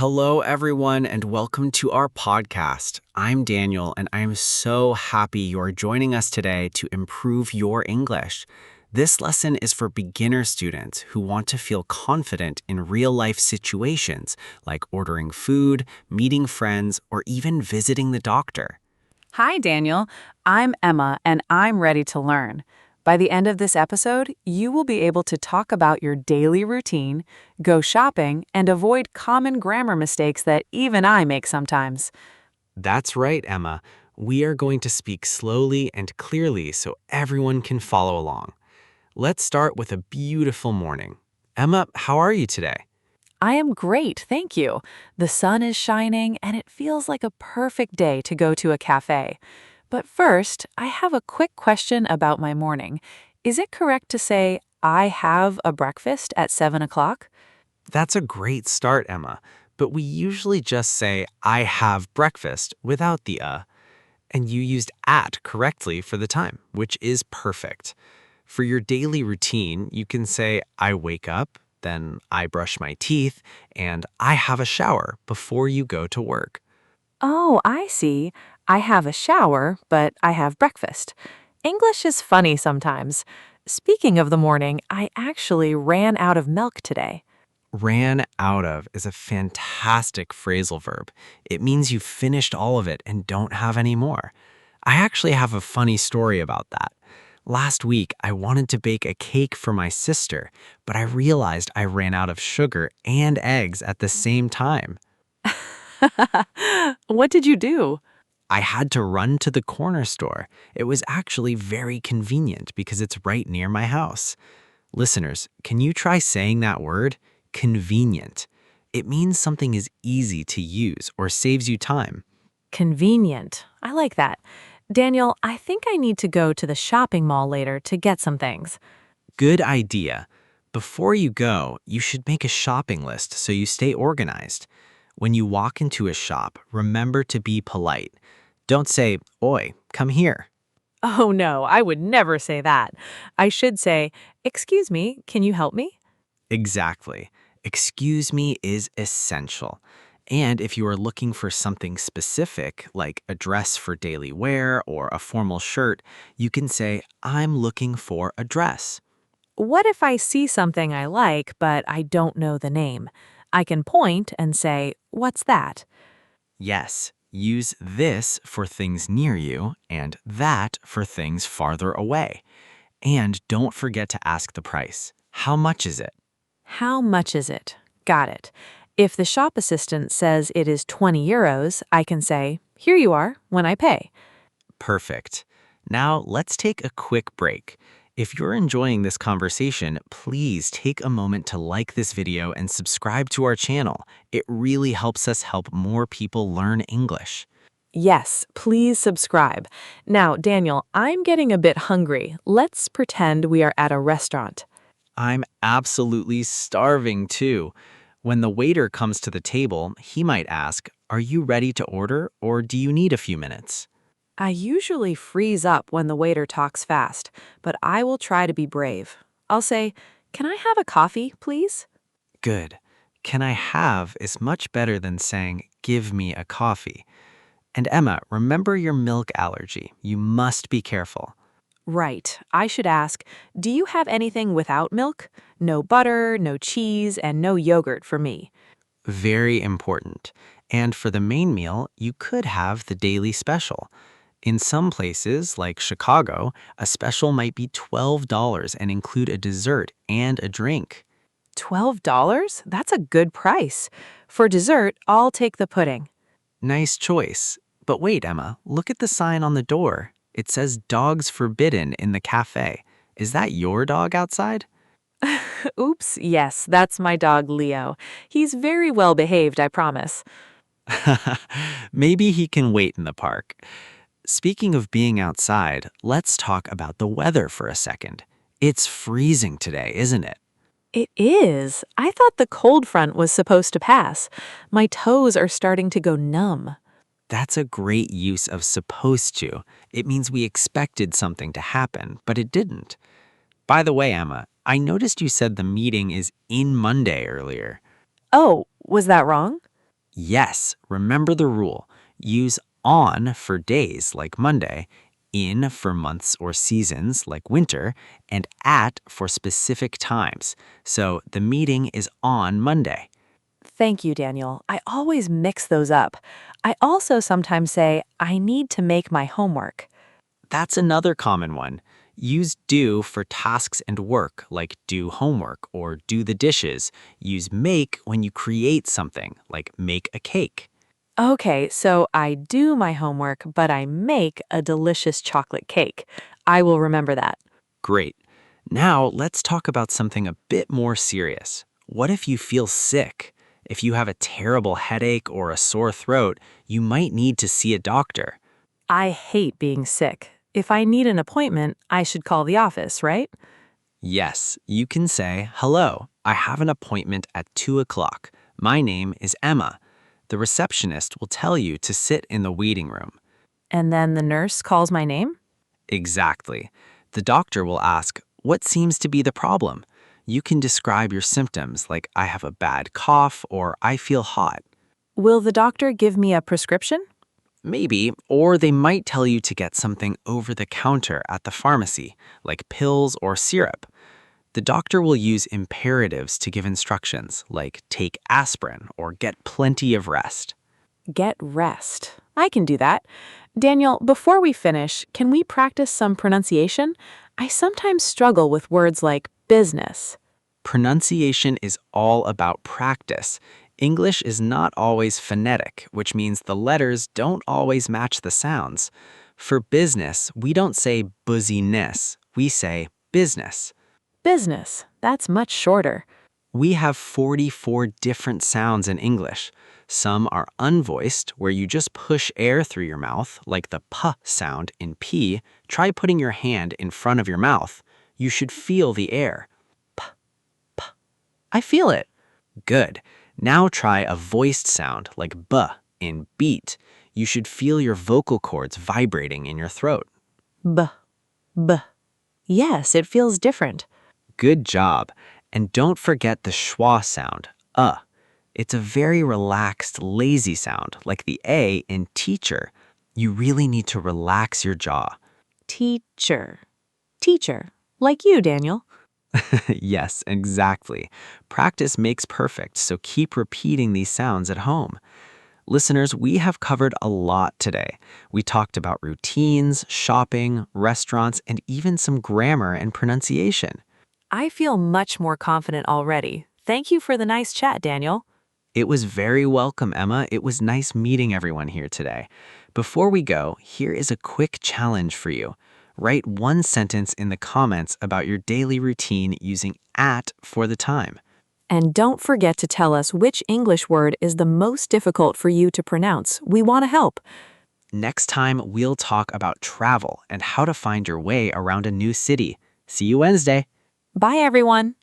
Hello, everyone, and welcome to our podcast. I'm Daniel, and I'm so happy you're joining us today to improve your English. This lesson is for beginner students who want to feel confident in real-life situations like ordering food, meeting friends, or even visiting the doctor. Hi, Daniel. I'm Emma, and I'm ready to learn. By the end of this episode, you will be able to talk about your daily routine, go shopping, and avoid common grammar mistakes that even I make sometimes. That's right, Emma. We are going to speak slowly and clearly so everyone can follow along. Let's start with a beautiful morning. Emma, how are you today? I am great, thank you. The sun is shining, and it feels like a perfect day to go to a cafe. But first, I have a quick question about my morning. Is it correct to say, I have a breakfast at 7 o'clock? That's a great start, Emma, but we usually just say, I have breakfast without the and you used at correctly for the time, which is perfect. For your daily routine, you can say, I wake up, then I brush my teeth, and I have a shower before you go to work. Oh, I see. I have a shower, but I have breakfast. English is funny sometimes. Speaking of the morning, I actually ran out of milk today. Ran out of is a fantastic phrasal verb. It means you finished all of it and don't have any more. I actually have a funny story about that. Last week, I wanted to bake a cake for my sister, but I realized I ran out of sugar and eggs at the same time. What did you do? I had to run to the corner store. It was actually very convenient because it's right near my house. Listeners, can you try saying that word? Convenient. It means something is easy to use or saves you time. Convenient. I like that. Daniel, I think I need to go to the shopping mall later to get some things. Good idea. Before you go, you should make a shopping list so you stay organized. When you walk into a shop, remember to be polite. Don't say, Oi, come here. Oh no, I would never say that. I should say, excuse me, can you help me? Exactly. Excuse me is essential. And if you are looking for something specific, like a dress for daily wear or a formal shirt, you can say, I'm looking for a dress. What if I see something I like, but I don't know the name? I can point and say, what's that? Yes, use this for things near you and that for things farther away. And don't forget to ask the price. How much is it? How much is it? Got it. If the shop assistant says it is 20 euros, I can say, here you are, when I pay. Perfect. Now let's take a quick break. If you're enjoying this conversation, please take a moment to like this video and subscribe to our channel. It really helps us help more people learn English. Yes, please subscribe. Now, Daniel, I'm getting a bit hungry. Let's pretend we are at a restaurant. I'm absolutely starving too. When the waiter comes to the table, he might ask, Are you ready to order or do you need a few minutes? I usually freeze up when the waiter talks fast, but I will try to be brave. I'll say, can I have a coffee, please? Good. Can I have is much better than saying, Give me a coffee. And Emma, remember your milk allergy. You must be careful. Right. I should ask, do you have anything without milk? No butter, no cheese, and no yogurt for me. Very important. And for the main meal, you could have the daily special. In some places, like Chicago, a special might be $12 and include a dessert and a drink. $12? That's a good price. For dessert, I'll take the pudding. Nice choice. But wait, Emma, look at the sign on the door. It says dogs forbidden in the cafe. Is that your dog outside? Oops, yes, that's my dog Leo. He's very well behaved, I promise. Maybe he can wait in the park. Speaking of being outside, let's talk about the weather for a second. It's freezing today, isn't it? It is. I thought the cold front was supposed to pass. My toes are starting to go numb. That's a great use of supposed to. It means we expected something to happen, but it didn't. By the way, Emma, I noticed you said the meeting is in Monday earlier. Oh, was that wrong? Yes, remember the rule. Use on for days like Monday, in for months or seasons like winter, and at for specific times. So the meeting is on Monday. Thank you, Daniel. I always mix those up. I also sometimes say, I need to make my homework. That's another common one. Use do for tasks and work, like do homework or do the dishes. Use make when you create something, like make a cake. Okay, so I do my homework, but I make a delicious chocolate cake. I will remember that. Great. Now let's talk about something a bit more serious. What if you feel sick? If you have a terrible headache or a sore throat, you might need to see a doctor. I hate being sick. If I need an appointment, I should call the office, right? Yes, you can say, hello, I have an appointment at 2 o'clock. My name is Emma. The receptionist will tell you to sit in the waiting room. And then the nurse calls my name? Exactly. The doctor will ask, what seems to be the problem? You can describe your symptoms like I have a bad cough or I feel hot. Will the doctor give me a prescription? Maybe, or they might tell you to get something over the counter at the pharmacy, like pills or syrup. The doctor will use imperatives to give instructions, like take aspirin or get plenty of rest. Get rest. I can do that. Daniel, before we finish, can we practice some pronunciation? I sometimes struggle with words like business. Pronunciation is all about practice. English is not always phonetic, which means the letters don't always match the sounds. For business, we don't say busyness, we say business. Business. That's much shorter. We have 44 different sounds in English. Some are unvoiced, where you just push air through your mouth, like the p sound in P. Try putting your hand in front of your mouth. You should feel the air. I feel it. Good. Now try a voiced sound like b in beat. You should feel your vocal cords vibrating in your throat. B. B. Yes, it feels different. Good job. And don't forget the schwa sound, It's a very relaxed, lazy sound, like the A in teacher. You really need to relax your jaw. Teacher. Teacher. Like you, Daniel. Yes, exactly. Practice makes perfect, so keep repeating these sounds at home. Listeners, we have covered a lot today. We talked about routines, shopping, restaurants, and even some grammar and pronunciation. I feel much more confident already. Thank you for the nice chat, Daniel. It was very welcome, Emma. It was nice meeting everyone here today. Before we go, here is a quick challenge for you. Write one sentence in the comments about your daily routine using at for the time. And don't forget to tell us which English word is the most difficult for you to pronounce. We want to help. Next time, we'll talk about travel and how to find your way around a new city. See you Wednesday. Bye, everyone.